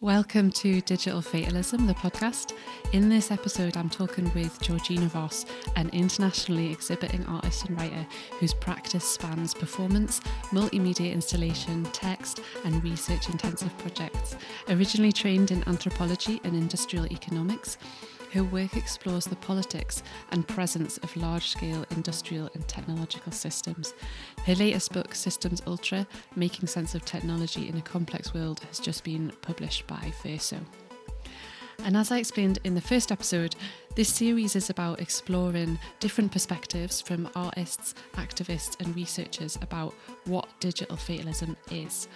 Welcome to Digital Fatalism, the podcast. In this episode, I'm talking with Georgina Voss, an internationally exhibiting artist and writer whose practice spans performance, multimedia installation, text, and research intensive projects. Originally trained in anthropology and industrial economics, her work explores the politics and presence of large-scale industrial and technological systems. Her latest book, Systems Ultra, Making Sense of Technology in a Complex World, has just been published by Verso. And as I explained in the first episode, this series is about exploring different perspectives from artists, activists and researchers about what digital fatalism is.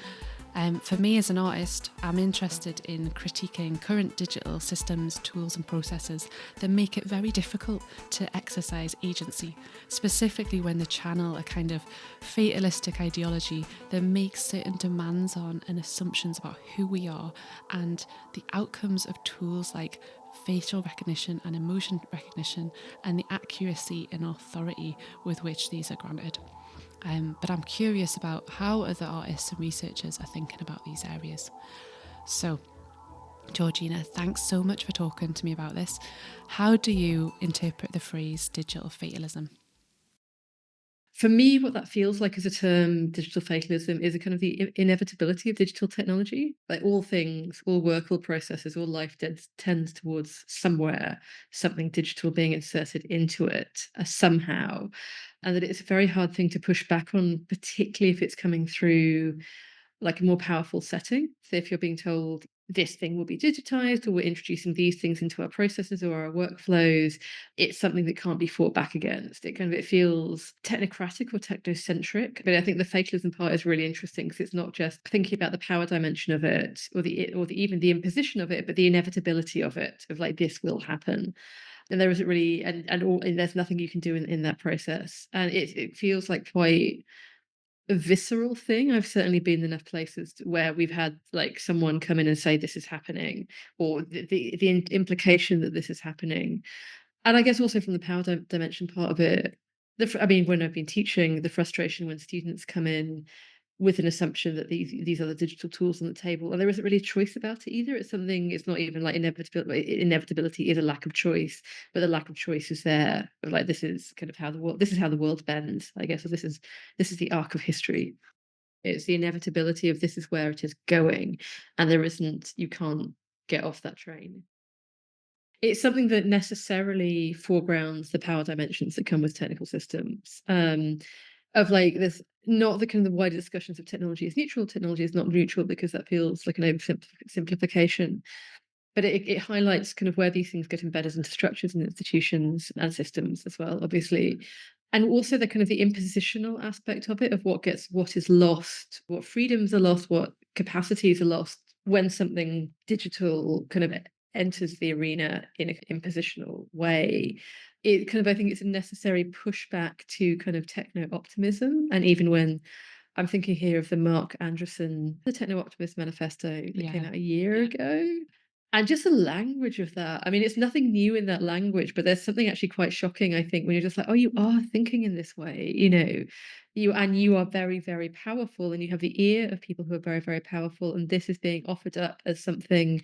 For me as an artist, I'm interested in critiquing current digital systems, tools and processes that make it very difficult to exercise agency, specifically when they channel a kind of fatalistic ideology that makes certain demands on and assumptions about who we are and the outcomes of tools like facial recognition and emotion recognition and the accuracy and authority with which these are granted. But I'm curious about how other artists and researchers are thinking about these areas. So, Georgina, thanks so much for talking to me about this. How do you interpret the phrase digital fatalism? For me, what that feels like as a term, digital fatalism, is a kind of the inevitability of digital technology. Like all things, all work, all processes, all life tends towards somewhere, something digital being inserted into it somehow. And that it's a very hard thing to push back on, particularly if it's coming through like a more powerful setting. So if you're being told this thing will be digitized, or we're introducing these things into our processes or our workflows, it's something that can't be fought back against. It feels technocratic or technocentric. But I think the fatalism part is really interesting because it's not just thinking about the power dimension of it or even the imposition of it, but the inevitability of it, of like this will happen. And there isn't really and there's nothing you can do in that process. And it feels like quite a visceral thing. I've certainly been in enough places where we've had like someone come in and say this is happening, or the implication that this is happening. And I guess also from the power dimension part of it, I mean, when I've been teaching, the frustration when students come in with an assumption that these are the digital tools on the table, and there isn't really a choice about it either. It's not even like inevitability is a lack of choice, but the lack of choice is there. Of like this is kind of how the world bends, I guess. Or this is the arc of history. It's the inevitability of this is where it is going, and you can't get off that train. It's something that necessarily foregrounds the power dimensions that come with technical systems. Of like this, not the kind of the wider discussions of technology is neutral, technology is not neutral, because that feels like an oversimplification. But it highlights kind of where these things get embedded into structures and institutions and systems as well, obviously. And also the kind of the impositional aspect of it, of what is lost, what freedoms are lost, what capacities are lost when something digital kind of enters the arena in an impositional way. It kind of, I think it's a necessary pushback to kind of techno optimism. And even when I'm thinking here of the Mark Andreessen, the Techno Optimist Manifesto that came out a year ago. And just the language of that. I mean, it's nothing new in that language, but there's something actually quite shocking, I think, when you're just like, oh, you are thinking in this way, you are very, very powerful, and you have the ear of people who are very, very powerful, and this is being offered up as something.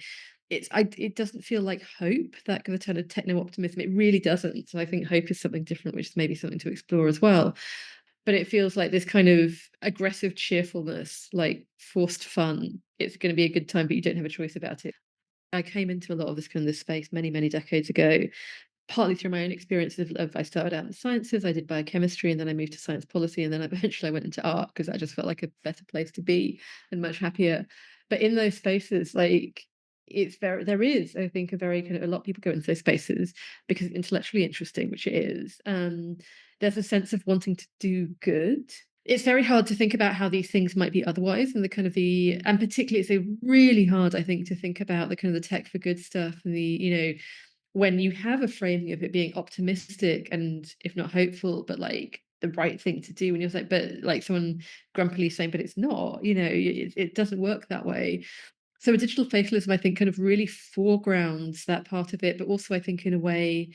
It doesn't feel like hope, that kind of techno optimism. It really doesn't. So I think hope is something different, which is maybe something to explore as well. But it feels like this kind of aggressive cheerfulness, like forced fun. It's going to be a good time, but you don't have a choice about it. I came into a lot of this space many, many decades ago, partly through my own experiences of I started out in the sciences, I did biochemistry, and then I moved to science policy, and then eventually I went into art because that just felt like a better place to be and much happier. But in those spaces, like there is, I think, a very kind of, a lot of people go into those spaces because it's intellectually interesting, which it is. There's a sense of wanting to do good. It's very hard to think about how these things might be otherwise, and and particularly it's really hard, I think, to think about the kind of the tech for good stuff, and when you have a framing of it being optimistic and if not hopeful, but like the right thing to do, and you're like, but like someone grumpily saying, but it's not, it doesn't work that way. So a digital fatalism, I think, kind of really foregrounds that part of it, but also I think in a way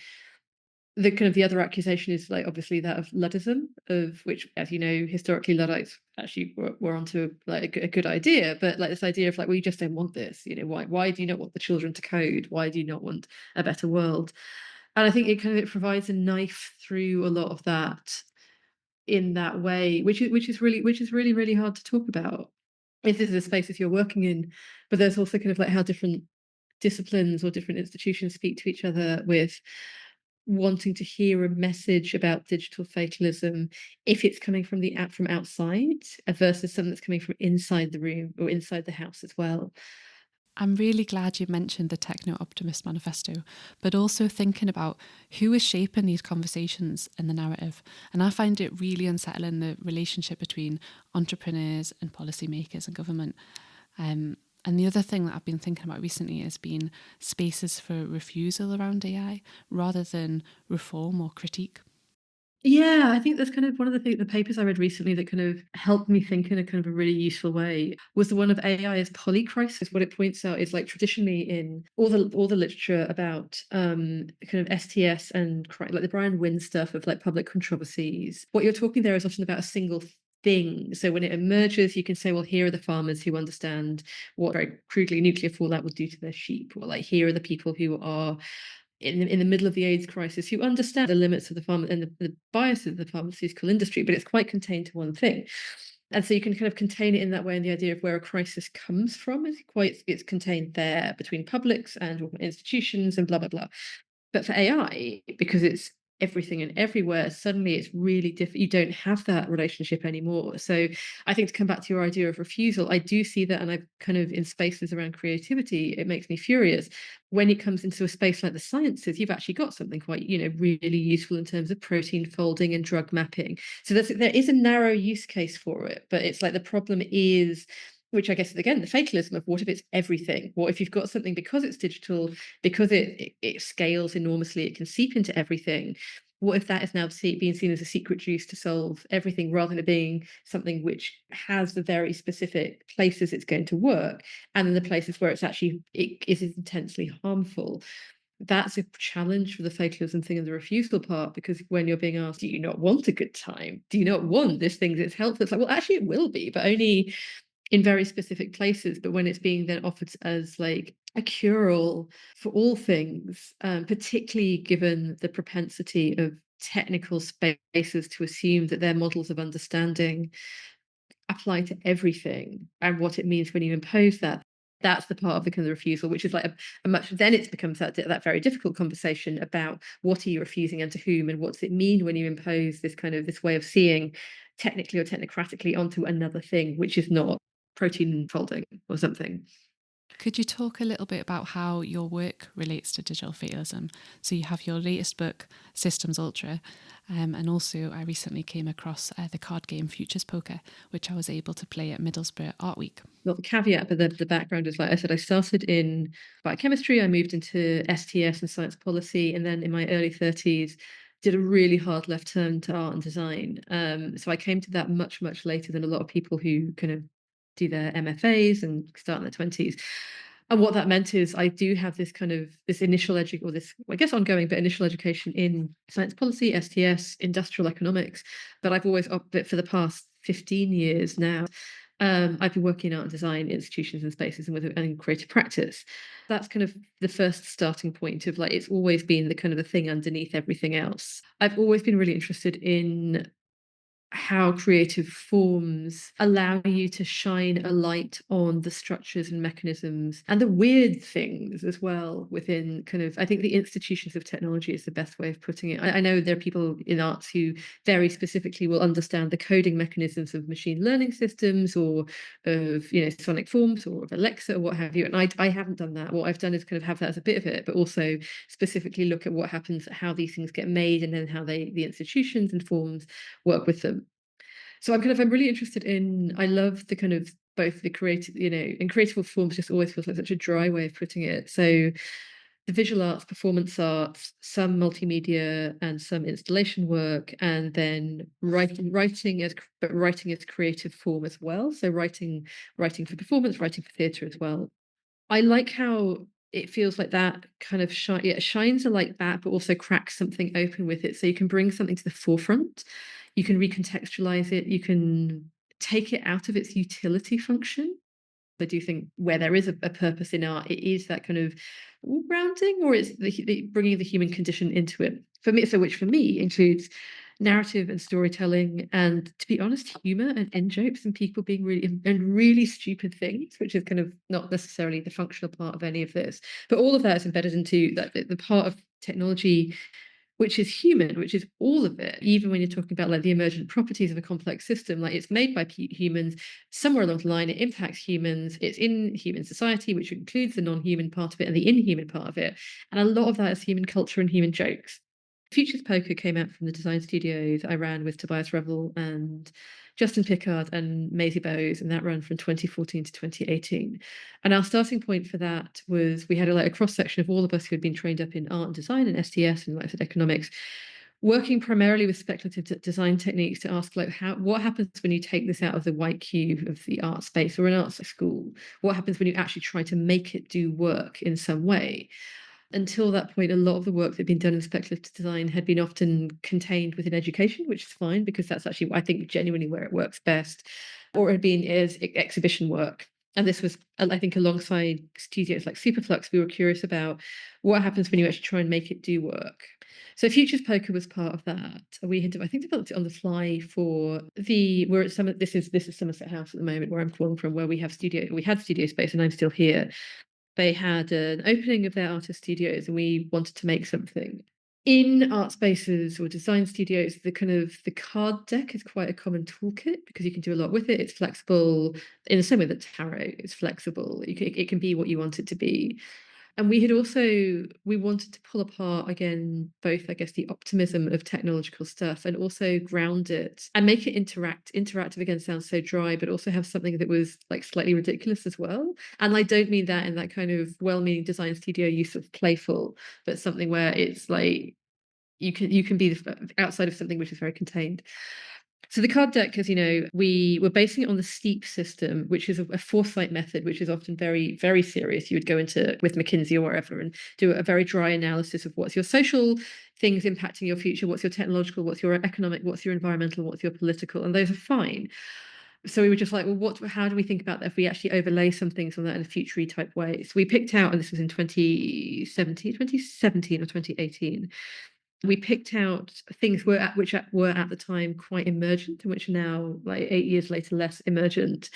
the kind of the other accusation is like obviously that of Luddism, of which, as you know, historically Luddites actually were onto like a good idea, but like this idea of like, well, you just don't want this, you know, why do you not want the children to code? Why do you not want a better world? And I think it provides a knife through a lot of that in that way, which is really hard to talk about if this is a space if you're working in, but there's also kind of like how different disciplines or different institutions speak to each other with wanting to hear a message about digital fatalism if it's coming from from outside versus something that's coming from inside the room or inside the house as well. I'm really glad you mentioned the Techno Optimist Manifesto, but also thinking about who is shaping these conversations in the narrative. And I find it really unsettling, the relationship between entrepreneurs and policymakers and government. And the other thing that I've been thinking about recently has been spaces for refusal around AI rather than reform or critique. Yeah, I think that's kind of one of the papers I read recently that kind of helped me think in a kind of a really useful way was the one of AI as polycrisis. What it points out is like traditionally in all the literature about kind of STS and like the Brian Wynn stuff of like public controversies, what you're talking there is often about a single thing. So when it emerges, you can say, well, here are the farmers who understand what very crudely nuclear fallout would do to their sheep, or like here are the people who are in the middle of the AIDS crisis who understand the limits of the pharma and the biases of the pharmaceutical industry, but it's quite contained to one thing. And so you can kind of contain it in that way, and the idea of where a crisis comes from is it's contained there between publics and institutions and blah blah blah. But for AI, because it's everything and everywhere, suddenly it's really different. You don't have that relationship anymore. So I think to come back to your idea of refusal, I do see that, and I've kind of in spaces around creativity, it makes me furious. When it comes into a space like the sciences, you've actually got something quite, really useful in terms of protein folding and drug mapping. So there is a narrow use case for it, but it's like the problem is, which I guess is again the fatalism of what if it's everything? What if you've got something because it's digital, because it scales enormously, it can seep into everything? What if that is now being seen as a secret juice to solve everything, rather than it being something which has the very specific places it's going to work, and then the places where it is intensely harmful? That's a challenge for the fatalism thing and the refusal part, because when you're being asked, do you not want a good time? Do you not want this thing that's helpful? It's like, well, actually, it will be, but only in very specific places. But when it's being then offered as like a cure-all for all things, particularly given the propensity of technical spaces to assume that their models of understanding apply to everything, and what it means when you impose that, that's the part of the kind of refusal, which is like a much, then it becomes that very difficult conversation about what are you refusing and to whom, and what does it mean when you impose this kind of this way of seeing technically or technocratically onto another thing, which is not protein folding or something. Could you talk a little bit about how your work relates to digital fatalism? So you have your latest book, Systems Ultra, and also I recently came across the card game Futures Poker, which I was able to play at Middlesbrough Art Week. Well, the caveat, but the background is, like I said, I started in biochemistry, I moved into STS and science policy, and then in my early 30s, did a really hard left turn to art and design. So I came to that much, much later than a lot of people who kind of do their MFAs and start in their 20s. And what that meant is I do have this kind of this initial or this, I guess, ongoing, but initial education in science policy, STS, industrial economics. But I've always, but for the past 15 years now, I've been working in art and design institutions and spaces and creative practice. That's kind of the first starting point of like, it's always been the kind of the thing underneath everything else. I've always been really interested in how creative forms allow you to shine a light on the structures and mechanisms and the weird things as well within kind of, I think the institutions of technology is the best way of putting it. I know there are people in arts who very specifically will understand the coding mechanisms of machine learning systems or of, sonic forms or of Alexa or what have you. And I haven't done that. What I've done is kind of have that as a bit of it, but also specifically look at what happens, how these things get made, and then how the institutions and forms work with them. So I'm really interested in, I love the kind of both the creative, and creative forms just always feels like such a dry way of putting it. So the visual arts, performance arts, some multimedia and some installation work, and then writing as creative form as well. So writing for performance, writing for theatre as well. I like how it feels like that kind of shines a light back, but also cracks something open with it. So you can bring something to the forefront, you can recontextualize it, you can take it out of its utility function. I do think where there is a purpose in art, it is that kind of grounding, or it's the bringing the human condition into it. For me, so which for me includes narrative and storytelling, and to be honest, humor and in jokes and people being really stupid things, which is kind of not necessarily the functional part of any of this. But all of that is embedded into that the part of technology which is human, which is all of it. Even when you're talking about like the emergent properties of a complex system, like it's made by humans, somewhere along the line, it impacts humans, it's in human society, which includes the non-human part of it and the inhuman part of it. And a lot of that is human culture and human jokes. Futures Poker came out from the design studios I ran with Tobias Revel and Justin Pickard and Maisie Bowes, and that ran from 2014 to 2018. And our starting point for that was we had a cross section of all of us who had been trained up in art and design and STS and economics, working primarily with speculative design techniques to ask what happens when you take this out of the white cube of the art space or an arts school? What happens when you actually try to make it do work in some way? Until that point, a lot of the work that had been done in speculative design had been often contained within education, which is fine because that's actually, I think, genuinely where it works best, or it had been as exhibition work. And this was, I think, alongside studios like Superflux, we were curious about what happens when you actually try and make it do work. So Futures Poker was part of that. We had, I think, developed it on the fly for we're at some. This is Somerset House at the moment, where I'm calling from, where we had studio space, and I'm still here. They had an opening of their artist studios and we wanted to make something. In art spaces or design studios, the card deck is quite a common toolkit because you can do a lot with it. It's flexible in the same way that tarot is flexible. It can be what you want it to be. And we wanted to pull apart again, both, I guess, the optimism of technological stuff and also ground it and make it interactive again sounds so dry, but also have something that was like slightly ridiculous as well. And I don't mean that in that kind of well-meaning design studio use of playful, but something where it's like you can be outside of something which is very contained. So the card deck, as you know, we were basing it on the STEEP system, which is a foresight method, which is often very, very serious. You would go into with McKinsey or wherever and do a very dry analysis of what's your social things impacting your future, what's your technological, what's your economic, what's your environmental, what's your political, and those are fine. So we were just like, well, how do we think about that if we actually overlay some things on that in a future type way? So we picked out, and this was in 2017 or 2018, we picked out things which were at the time quite emergent and which are now, like 8 years later, less emergent.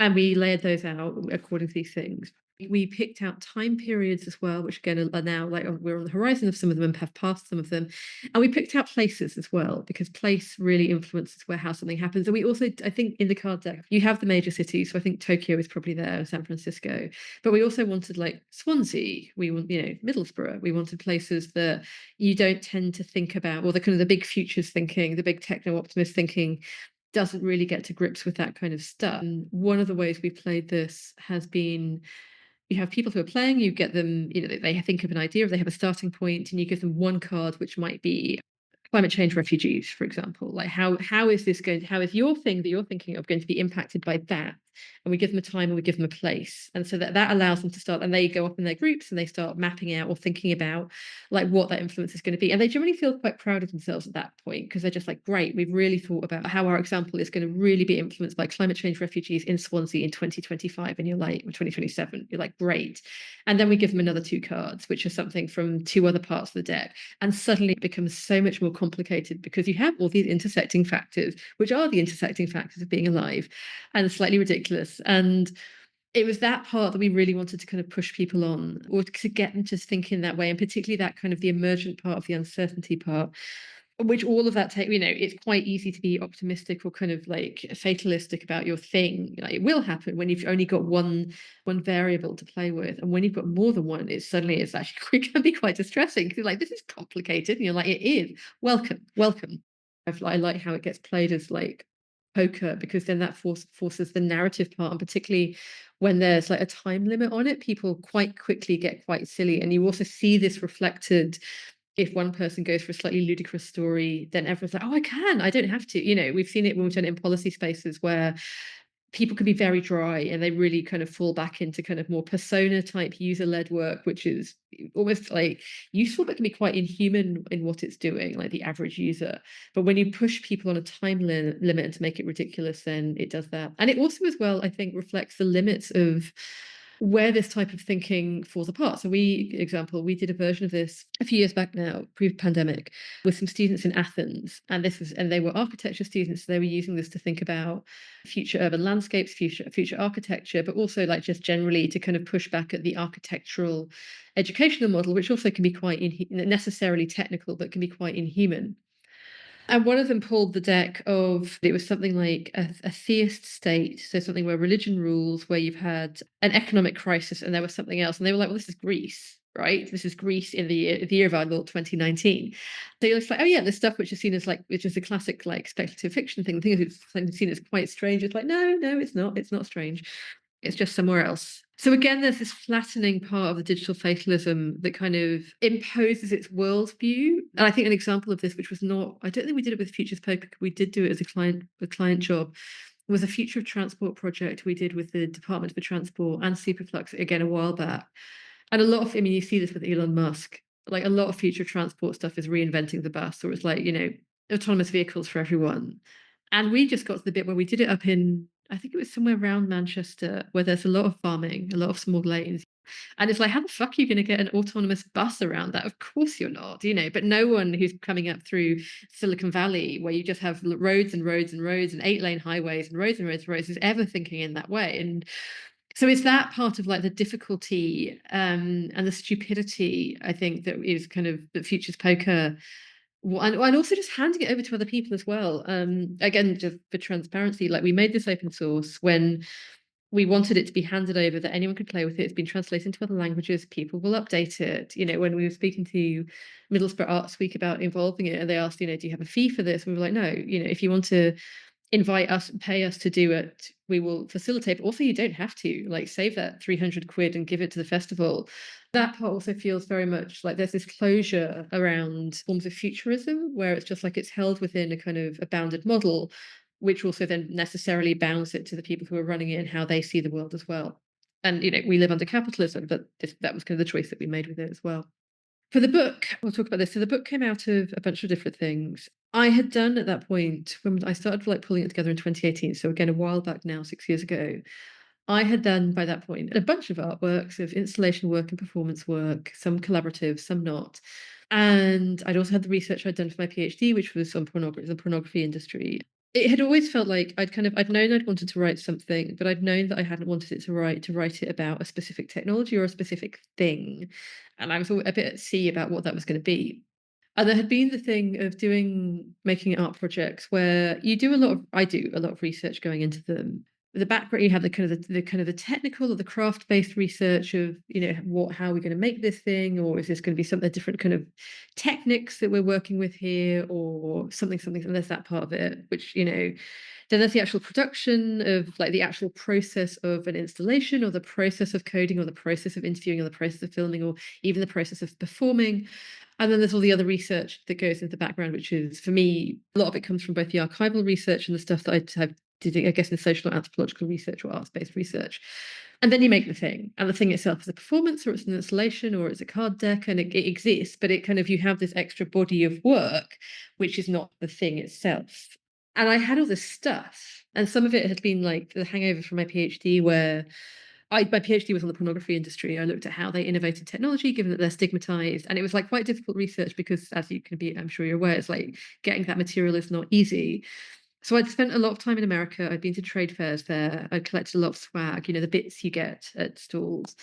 And we layered those out according to these things. We picked out time periods as well, which again are now like we're on the horizon of some of them and have passed some of them. And we picked out places as well, because place really influences how something happens. And we also, I think, in the card deck, you have the major cities. So I think Tokyo is probably there, San Francisco. But we also wanted like Swansea, we want, Middlesbrough. We wanted places that you don't tend to think about, or the kind of the big futures thinking, the big techno optimist thinking doesn't really get to grips with that kind of stuff. And one of the ways we played this has been, you have people who are playing, you get them, they think of an idea, or they have a starting point, and you give them one card, which might be climate change refugees, for example. Like how is your thing that you're thinking of going to be impacted by that? And we give them a time and we give them a place. And so that allows them to start, and they go up in their groups and they start mapping out or thinking about like what that influence is going to be. And they generally feel quite proud of themselves at that point, because they're just like, great, we've really thought about how our example is going to really be influenced by climate change refugees in Swansea in 2025. And you're like, or 2027, you're like, great. And then we give them another two cards, which are something from two other parts of the deck. And suddenly it becomes so much more complicated because you have all these intersecting factors, which are the intersecting factors of being alive, and slightly ridiculous. And it was that part that we really wanted to kind of push people on, or to get them to think in that way, and particularly that kind of the emergent part of the uncertainty part, which all of that it's quite easy to be optimistic or kind of like fatalistic about your thing. Like, it will happen when you've only got one variable to play with, and when you've got more than one, it's actually it can be quite distressing, because you're like, this is complicated, and you're like, it is. Welcome. I like how it gets played as like poker, because then that forces the narrative part, and particularly when there's like a time limit on it, people quite quickly get quite silly. And you also see this reflected if one person goes for a slightly ludicrous story, then everyone's like, oh, I don't have to. We've seen it when we've done it in policy spaces where people can be very dry and they really kind of fall back into kind of more persona type user-led work, which is almost like useful but can be quite inhuman in what it's doing, like the average user. But when you push people on a time limit and to make it ridiculous, then it does that. And it also as well, I think, reflects the limits of where this type of thinking falls apart. So we did a version of this a few years back now, pre-pandemic, with some students in Athens. And they were architecture students. So they were using this to think about future urban landscapes, future architecture, but also like just generally to kind of push back at the architectural educational model, which also can be quite necessarily technical, but can be quite inhuman. And one of them pulled the deck of, it was something like a theist state, so something where religion rules, where you've had an economic crisis and there was something else. And they were like, well, this is Greece, right? This is Greece in the year of our Lord 2019. So you're just like, oh yeah, this stuff which is seen as like, which is a classic like speculative fiction thing. The thing is, it's seen as quite strange. It's like, no, it's not. It's not strange. It's just somewhere else. So again, there's this flattening part of the digital fatalism that kind of imposes its worldview. And I think an example of this, which was not, I don't think we did it with Futures Poker, we did do it as a client job, was a future of transport project we did with the Department for Transport and Superflux again a while back. And a lot of, I mean, you see this with Elon Musk, like a lot of future transport stuff is reinventing the bus, or it's like, autonomous vehicles for everyone. And we just got to the bit where we did it up in, I think it was somewhere around Manchester, where there's a lot of farming, a lot of small lanes. And it's like, how the fuck are you going to get an autonomous bus around that? Of course you're not, but no one who's coming up through Silicon Valley, where you just have roads and roads and roads and 8-lane highways and roads and roads and roads, is ever thinking in that way. And so it's that part of like the difficulty and the stupidity, I think, that is kind of that Futures Poker, and also just handing it over to other people as well. Again, just for transparency, like we made this open source when we wanted it to be handed over, that anyone could play with it. It's been translated into other languages. People will update it. When we were speaking to Middlesbrough Arts Week about involving it, and they asked, do you have a fee for this? We were like, no, if you want to invite us and pay us to do it, we will facilitate. But also, you don't have to like save that 300 quid and give it to the festival. That part also feels very much like there's this closure around forms of futurism, where it's just like it's held within a kind of a bounded model, which also then necessarily bounds it to the people who are running it and how they see the world as well. And we live under capitalism, but that was kind of the choice that we made with it as well. For the book, we'll talk about this. So the book came out of a bunch of different things. I had done at that point, when I started like pulling it together in 2018, so again, a while back now, 6 years ago, I had done by that point a bunch of artworks of installation work and performance work, some collaborative, some not. And I'd also had the research I'd done for my PhD, which was on pornography, the pornography industry. It had always felt like I'd known I'd wanted to write something, but I'd known that I hadn't wanted it to write it about a specific technology or a specific thing. And I was a bit at sea about what that was going to be. And there had been the thing of making art projects where I do a lot of research going into them. The background, you have the kind of the technical or the craft-based research of, how are we going to make this thing, or is this going to be something different kind of techniques that we're working with here, or something, and there's that part of it, which, then there's the actual production of like the actual process of an installation, or the process of coding, or the process of interviewing, or the process of filming, or even the process of performing. And then there's all the other research that goes into the background, which is, for me, a lot of it comes from both the archival research and the stuff that I did, I guess, in social anthropological research or arts-based research. And then you make the thing, and the thing itself is a performance, or it's an installation, or it's a card deck, and it exists, but it kind of, you have this extra body of work, which is not the thing itself. And I had all this stuff, and some of it had been like the hangover from my PhD, where my PhD was on the pornography industry. I looked at how they innovated technology, given that they're stigmatized. And it was like quite difficult research because, as you can be, I'm sure you're aware, it's like getting that material is not easy. So I'd spent a lot of time in America. I'd been to trade fairs there. I'd collected a lot of swag, the bits you get at stalls.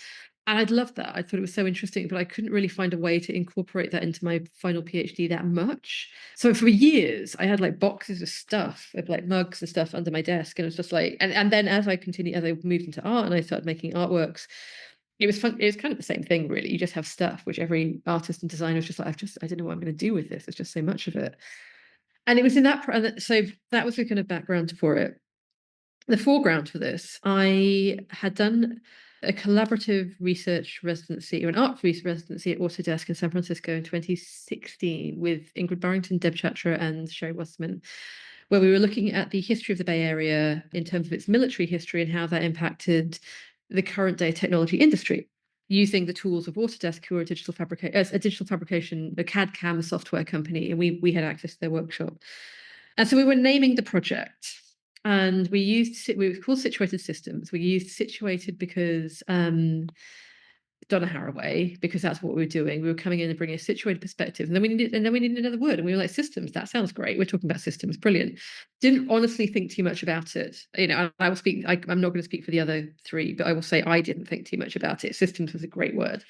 And I'd loved that. I thought it was so interesting, but I couldn't really find a way to incorporate that into my final PhD that much. So for years, I had like boxes of stuff, of like mugs and stuff under my desk. And it was just like, and then as I moved into art and I started making artworks, it was fun. It was kind of the same thing, really. You just have stuff, which every artist and designer is just like, I don't know what I'm going to do with this. There's just so much of it. And it was in that, so that was the kind of background for it. The foreground for this, I had done a collaborative research residency, or an art research residency at Autodesk in San Francisco in 2016 with Ingrid Barrington, Deb Chatra, and Sherry Wasserman, where we were looking at the history of the Bay Area in terms of its military history and how that impacted the current day technology industry, using the tools of Autodesk, who are a digital fabrication, a CAD/CAM software company, and we had access to their workshop. And so we were naming the project, and we were called Situated Systems. We used situated because Donna Haraway, because that's what we were doing. We were coming in and bringing a situated perspective, and then we needed another word, and we were like, systems. That sounds great. We're talking about systems, brilliant. Didn't honestly think too much about it. You know, I will speak. I'm not going to speak for the other three, but I will say I didn't think too much about it. Systems was a great word.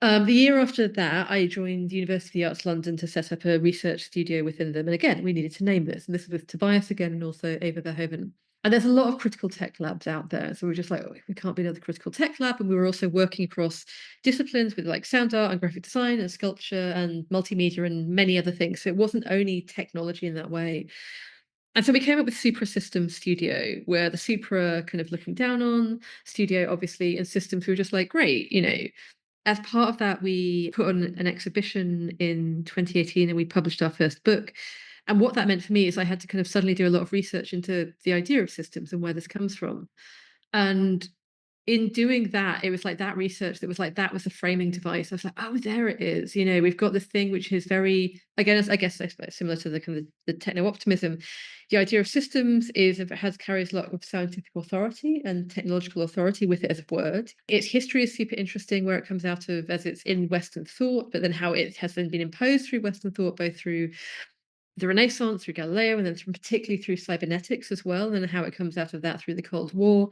The year after that, I joined the University of the Arts London to set up a research studio within them. And again, we needed to name this. And this was with Tobias again and also Eva Verhoeven. And there's a lot of critical tech labs out there. So we were just like, oh, we can't be another critical tech lab. And we were also working across disciplines with like sound art and graphic design and sculpture and multimedia and many other things. So it wasn't only technology in that way. And so we came up with Supra Systems Studio, where the Supra kind of looking down on studio, obviously, and systems, we were just like, great, you know, as part of that, we put on an exhibition in 2018 and we published our first book. And what that meant for me is I had to kind of suddenly do a lot of research into the idea of systems and where this comes from. And in doing that, it was like that research that was like, that was the framing device. I was like, oh, there it is. You know, we've got this thing which is very, again, I guess similar to the kind of the techno-optimism. The idea of systems is if it carries a lot of scientific authority and technological authority with it as a word. Its history is super interesting, where it comes out of as it's in Western thought, but then how it has then been imposed through Western thought, both through the Renaissance, through Galileo, and then particularly through cybernetics as well, and how it comes out of that through the Cold War.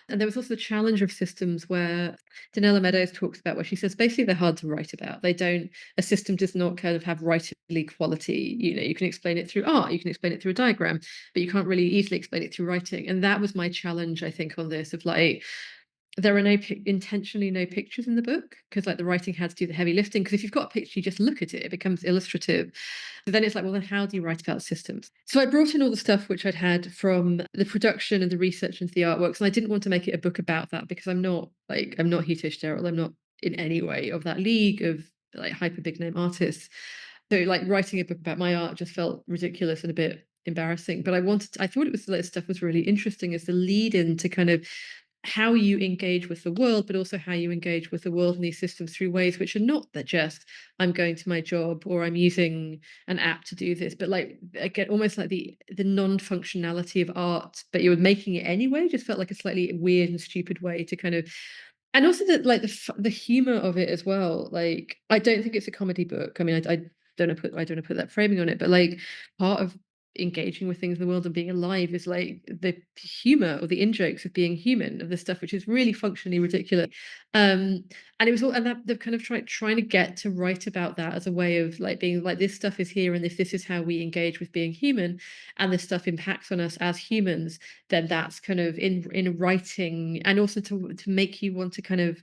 And there was also the challenge of systems where Donella Meadows talks about, where she says basically they're hard to write about. A system does not kind of have writable quality. You know, you can explain it through art, you can explain it through a diagram, but you can't really easily explain it through writing. And that was my challenge, I think, on this, of like, there are intentionally no pictures in the book, because like the writing had to do the heavy lifting, because if you've got a picture, you just look at it, it becomes illustrative. So then it's like, well, then how do you write about systems? So I brought in all the stuff which I'd had from the production and the research into the artworks, and I didn't want to make it a book about that, because I'm not Hito Sterile. I'm not in any way of that league of like hyper big name artists. So like writing a book about my art just felt ridiculous and a bit embarrassing. But I thought it was like stuff was really interesting as the lead in to kind of how you engage with the world, but also how you engage with the world and these systems through ways which are not that just I'm going to my job or I'm using an app to do this, but like again, almost like the non-functionality of art, but you're making it anyway, just felt like a slightly weird and stupid way to kind of, and also like the humor of it as well. Like I don't think it's a comedy book. I mean, I don't want to put that framing on it, but like part of engaging with things in the world and being alive is like the humor or the in-jokes of being human, of the stuff which is really functionally ridiculous. And it was all, and that they've kind of trying to get to write about that as a way of like being like, this stuff is here, and if this is how we engage with being human, and this stuff impacts on us as humans, then that's kind of in writing, and also to make you want to kind of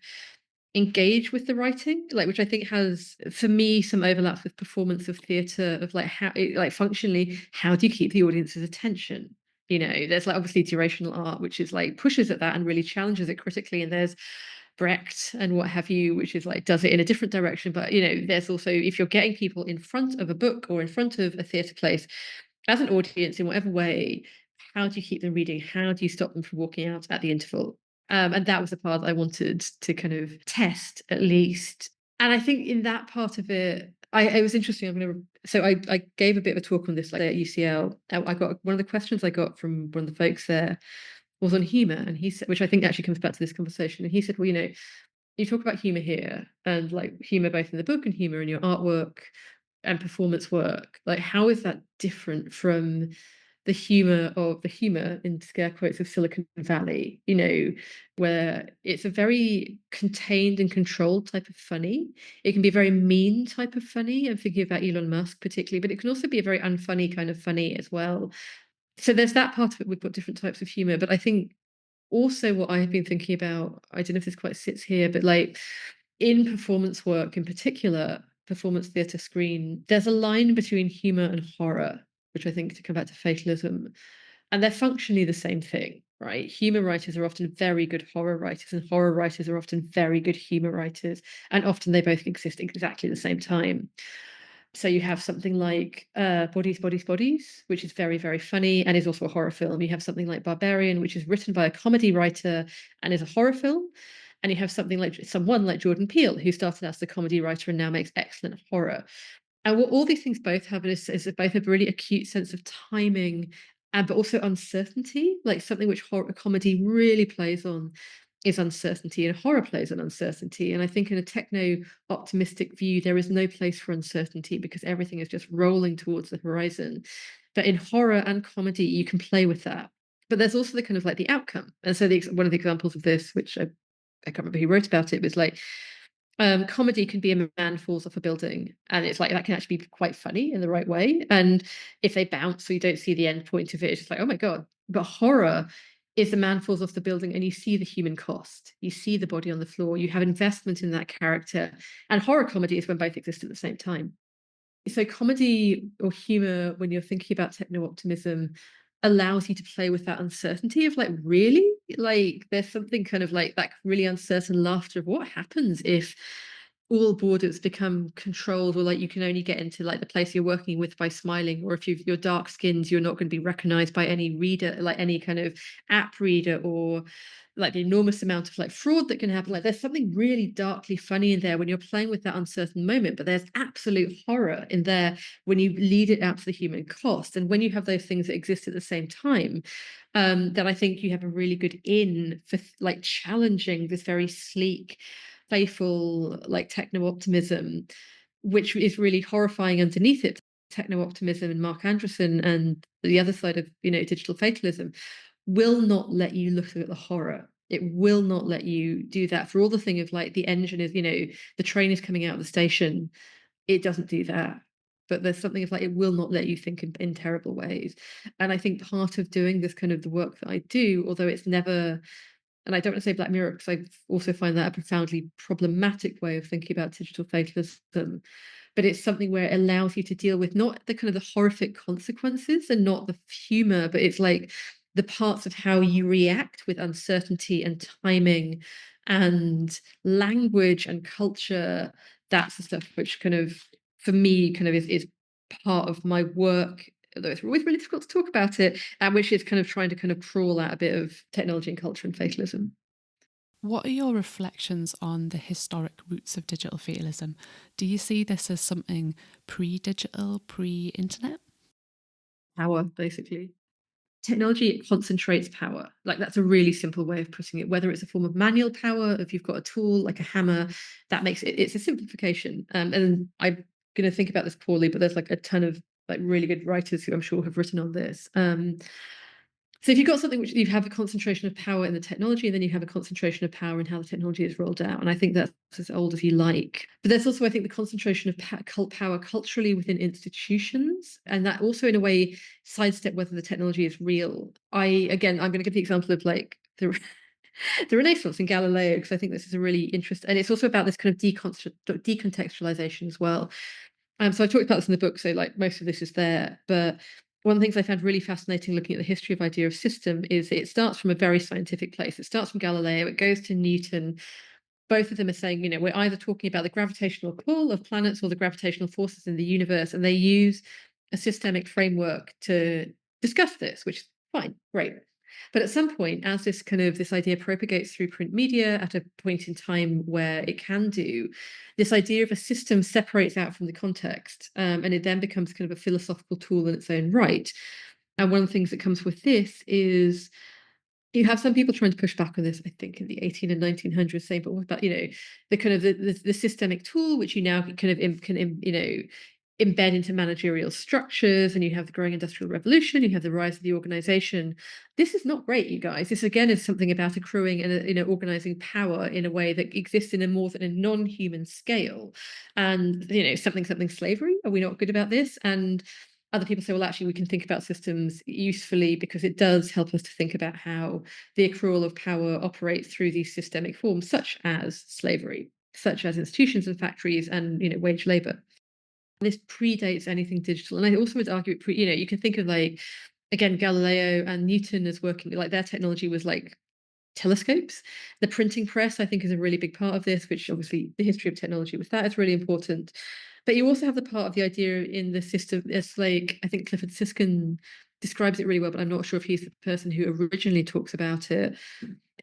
engage with the writing, like, which I think has for me some overlaps with performance of theatre, of like how like functionally, how do you keep the audience's attention? You know, there's like obviously durational art, which is like pushes at that and really challenges it critically, and there's Brecht and what have you, which is like does it in a different direction. But you know, there's also, if you're getting people in front of a book or in front of a theatre place as an audience in whatever way, how do you keep them reading? How do you stop them from walking out at the interval? And that was the part I wanted to kind of test at least. And I think in that part of it, it was interesting. I gave a bit of a talk on this like at UCL. I got one of the questions I got from one of the folks there was on humor, and he said, which I think actually comes back to this conversation. And he said, well, you know, you talk about humor here, and like humor both in the book and humor in your artwork and performance work. Like, how is that different from the humor in scare quotes of Silicon Valley, you know, where it's a very contained and controlled type of funny. It can be a very mean type of funny. I'm thinking about Elon Musk particularly, but it can also be a very unfunny kind of funny as well. So there's that part of it. We've got different types of humor, but I think also what I've been thinking about, I don't know if this quite sits here, but like in performance work in particular, performance theatre screen, there's a line between humor and horror, which I think, to come back to fatalism, and they're functionally the same thing, right? Humor writers are often very good horror writers, and horror writers are often very good humor writers, and often they both exist at exactly the same time. So you have something like Bodies, Bodies, Bodies, which is very, very funny and is also a horror film. You have something like Barbarian, which is written by a comedy writer and is a horror film. And you have something like someone like Jordan Peele, who started as a comedy writer and now makes excellent horror. And what all these things both have is both a really acute sense of timing and but also uncertainty, like something which horror comedy really plays on is uncertainty, and horror plays on uncertainty. And I think in a techno optimistic view, there is no place for uncertainty because everything is just rolling towards the horizon. But in horror and comedy, you can play with that. But there's also the kind of like the outcome. And so one of the examples of this, which I can't remember who wrote about it, was like comedy can be a man falls off a building, and it's like that can actually be quite funny in the right way. And if they bounce, so you don't see the end point of it, it's just like, oh my god. But horror is the man falls off the building, and you see the human cost. You see the body on the floor. You have investment in that character. And horror comedy is when both exist at the same time. So comedy or humor, when you're thinking about techno optimism, allows you to play with that uncertainty of like, really, like there's something kind of like that really uncertain laughter of what happens if all borders become controlled, or like you can only get into like the place you're working with by smiling, or if you're dark skinned, you're not going to be recognized by any reader, like any kind of app reader, or like the enormous amount of like fraud that can happen. Like there's something really darkly funny in there when you're playing with that uncertain moment, but there's absolute horror in there when you lead it out to the human cost. And when you have those things that exist at the same time, then I think you have a really good in for like challenging this very sleek, playful, like techno optimism, which is really horrifying underneath it. Techno optimism and Mark Anderson and the other side of digital fatalism will not let you look at the horror. It will not let you do that. For all the thing of like the engine is, the train is coming out of the station, it doesn't do that. But there's something of like it will not let you think in terrible ways. And I think part of doing this kind of the work that I do, although it's never, and I don't want to say Black Mirror because I also find that a profoundly problematic way of thinking about digital fatalism, but it's something where it allows you to deal with not the kind of the horrific consequences and not the humor, but it's like the parts of how you react with uncertainty and timing and language and culture. That's the stuff which kind of, for me, kind of is part of my work, although it's always really difficult to talk about it, and which is kind of trying to kind of crawl out a bit of technology and culture and fatalism. What are your reflections on the historic roots of digital fatalism? Do you see this as something pre-digital, pre-internet? Power, basically. Technology concentrates power. Like that's a really simple way of putting it. Whether it's a form of manual power, if you've got a tool like a hammer, that makes it. It's a simplification. And I'm going to think about this poorly, but there's like a ton of like really good writers who I'm sure have written on this. So if you've got something which you have a concentration of power in the technology, and then you have a concentration of power in how the technology is rolled out. And I think that's as old as you like. But there's also, I think, the concentration of power culturally within institutions. And that also, in a way, sidestep whether the technology is real. I'm going to give the example of like the Renaissance in Galileo, because I think this is a really interesting, and it's also about this kind of decontextualization as well. So I talked about this in the book, so like most of this is there. But one of the things I found really fascinating looking at the history of idea of system is it starts from a very scientific place. It starts from Galileo, it goes to Newton. Both of them are saying, we're either talking about the gravitational pull of planets or the gravitational forces in the universe, and they use a systemic framework to discuss this, which is fine, great. But at some point, as this idea propagates through print media at a point in time where it can do, this idea of a system separates out from the context, and it then becomes kind of a philosophical tool in its own right. And one of the things that comes with this is you have some people trying to push back on this, I think, in the 18 and 1900s, saying, but what about, the kind of the systemic tool, which you now kind of embed into managerial structures, and you have the growing industrial revolution, you have the rise of the organization. This is not great, you guys. This again is something about accruing and organizing power in a way that exists in a more than a non-human scale. And something slavery. Are we not good about this? And other people say, well, actually, we can think about systems usefully because it does help us to think about how the accrual of power operates through these systemic forms, such as slavery, such as institutions and factories and wage labor. This predates anything digital. And I also would argue you can think of like, again, Galileo and Newton as working, like their technology was like telescopes. The printing press, I think, is a really big part of this, which obviously the history of technology with that is really important. But you also have the part of the idea in the system. It's like, I think Clifford Siskin describes it really well, but I'm not sure if he's the person who originally talks about it.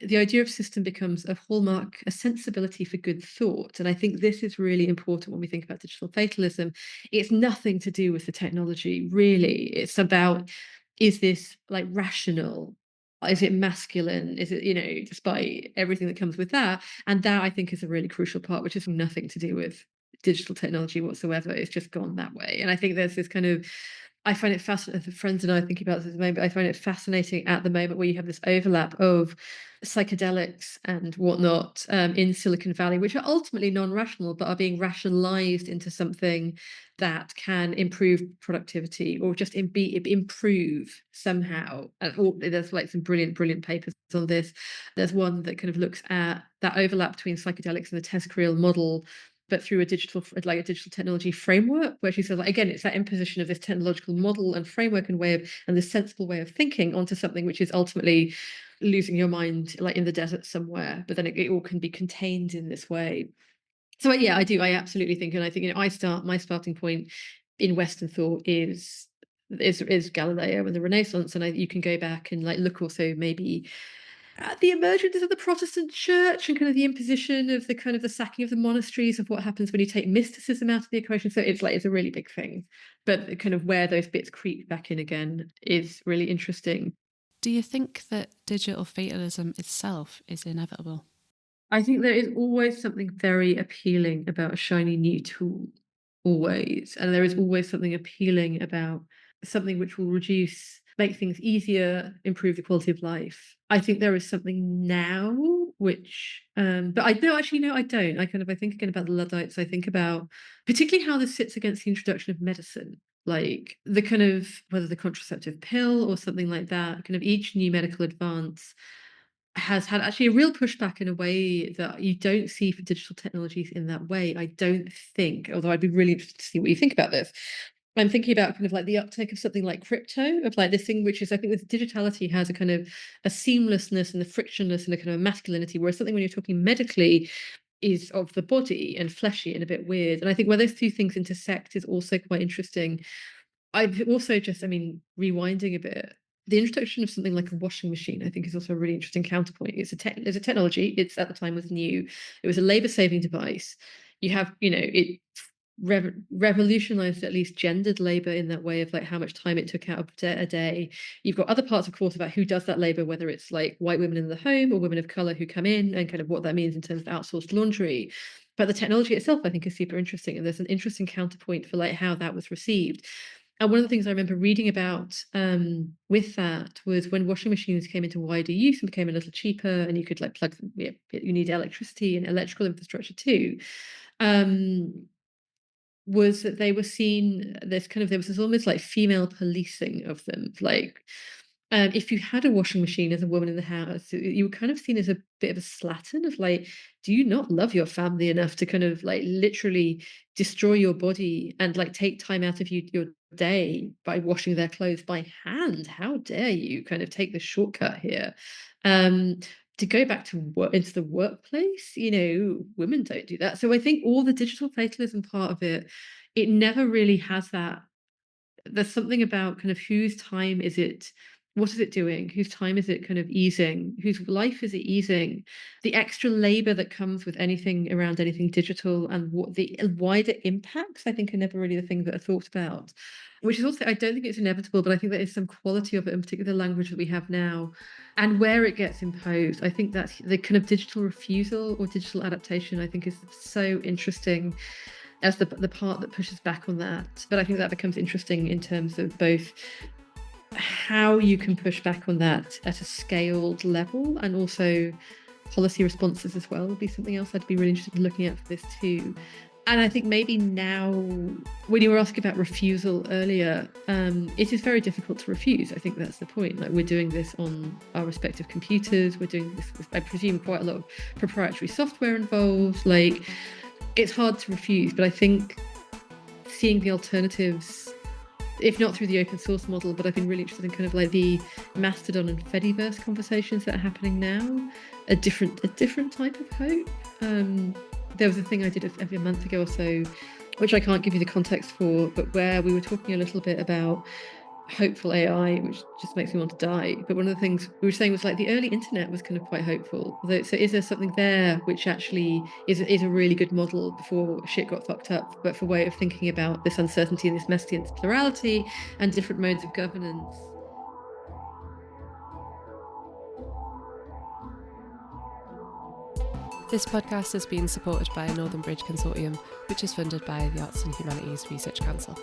The idea of system becomes a hallmark, a sensibility for good thought. And I think this is really important when we think about digital fatalism. It's nothing to do with the technology, really. It's about, is this like rational? Is it masculine? Is it, despite everything that comes with that? And that, I think, is a really crucial part, which has nothing to do with digital technology whatsoever. It's just gone that way. And I think there's this kind of, I find it fascinating. The friends and I are thinking about this at the moment. I find it fascinating at the moment where you have this overlap of psychedelics and whatnot in Silicon Valley, which are ultimately non-rational, but are being rationalized into something that can improve productivity or just improve somehow. There's like some brilliant papers on this. There's one that kind of looks at that overlap between psychedelics and the test creel model, but through a digital technology framework, where she says, like, again, it's that imposition of this technological model and framework and this sensible way of thinking onto something which is ultimately losing your mind, like in the desert somewhere. But then it all can be contained in this way. So yeah, I do. I absolutely think, and I think my starting point in Western thought is Galileo and the Renaissance, and you can go back and like look also maybe the emergence of the Protestant church and kind of the imposition of the kind of the sacking of the monasteries, of what happens when you take mysticism out of the equation. So it's a really big thing, but kind of where those bits creep back in again is really interesting. Do you think that digital fatalism itself is inevitable? I think there is always something very appealing about a shiny new tool, always. And there is always something appealing about something which will make things easier, improve the quality of life. I think there is something now which, but I no, actually, no, I don't. I think again about the Luddites. I think about particularly how this sits against the introduction of medicine. Like the kind of, whether the contraceptive pill or something like that, kind of each new medical advance has had actually a real pushback in a way that you don't see for digital technologies in that way, I don't think, although I'd be really interested to see what you think about this. I'm thinking about kind of like the uptake of something like crypto, of like this thing, which is, I think this digitality has a kind of a seamlessness and a frictionless and a kind of a masculinity, whereas something when you're talking medically is of the body and fleshy and a bit weird. And I think where those two things intersect is also quite interesting. I've also just, rewinding a bit, the introduction of something like a washing machine, I think, is also a really interesting counterpoint. It's a technology. It's at the time was new. It was a labor-saving device. You have, it revolutionized at least gendered labor in that way of like how much time it took out of a day. You've got other parts, of course, about who does that labor, whether it's like white women in the home or women of color who come in, and kind of what that means in terms of outsourced laundry. But the technology itself, I think, is super interesting, and there's an interesting counterpoint for like how that was received. And one of the things I remember reading about with that was when washing machines came into wider use and became a little cheaper, and you could like plug them, you need electricity and electrical infrastructure too. Was that they were seen, there was this almost like female policing of them. Like, if you had a washing machine as a woman in the house, you were kind of seen as a bit of a slattern of like, do you not love your family enough to kind of like literally destroy your body and like take time out of your day by washing their clothes by hand? How dare you kind of take the shortcut here? To go back to work, into the workplace, women don't do that. So I think all the digital fatalism part of it, it never really has that. There's something about kind of whose time is it, what is it doing, whose time is it kind of easing, whose life is it easing, the extra labor that comes with anything around anything digital, and what the wider impacts, I think, are never really the thing that are thought about. Which is also, I don't think it's inevitable, but I think there is some quality of it, in particular the language that we have now and where it gets imposed. I think that's the kind of digital refusal or digital adaptation, I think, is so interesting as the part that pushes back on that. But I think that becomes interesting in terms of both how you can push back on that at a scaled level, and also policy responses as well would be something else I'd be really interested in looking at for this too. And I think maybe now, when you were asking about refusal earlier, it is very difficult to refuse. I think that's the point. Like, we're doing this on our respective computers. We're doing this with, I presume, quite a lot of proprietary software involved. Like, it's hard to refuse, but I think seeing the alternatives if not through the open source model, but I've been really interested in kind of like the Mastodon and Fediverse conversations that are happening now, a different type of hope. There was a thing I did a month ago or so, which I can't give you the context for, but where we were talking a little bit about hopeful AI, which just makes me want to die. But one of the things we were saying was like the early internet was kind of quite hopeful. So is there something there which actually is a really good model before shit got fucked up, but for way of thinking about this uncertainty and this messy and plurality and different modes of governance? This podcast has been supported by Northern Bridge Consortium, which is funded by the Arts and Humanities Research Council.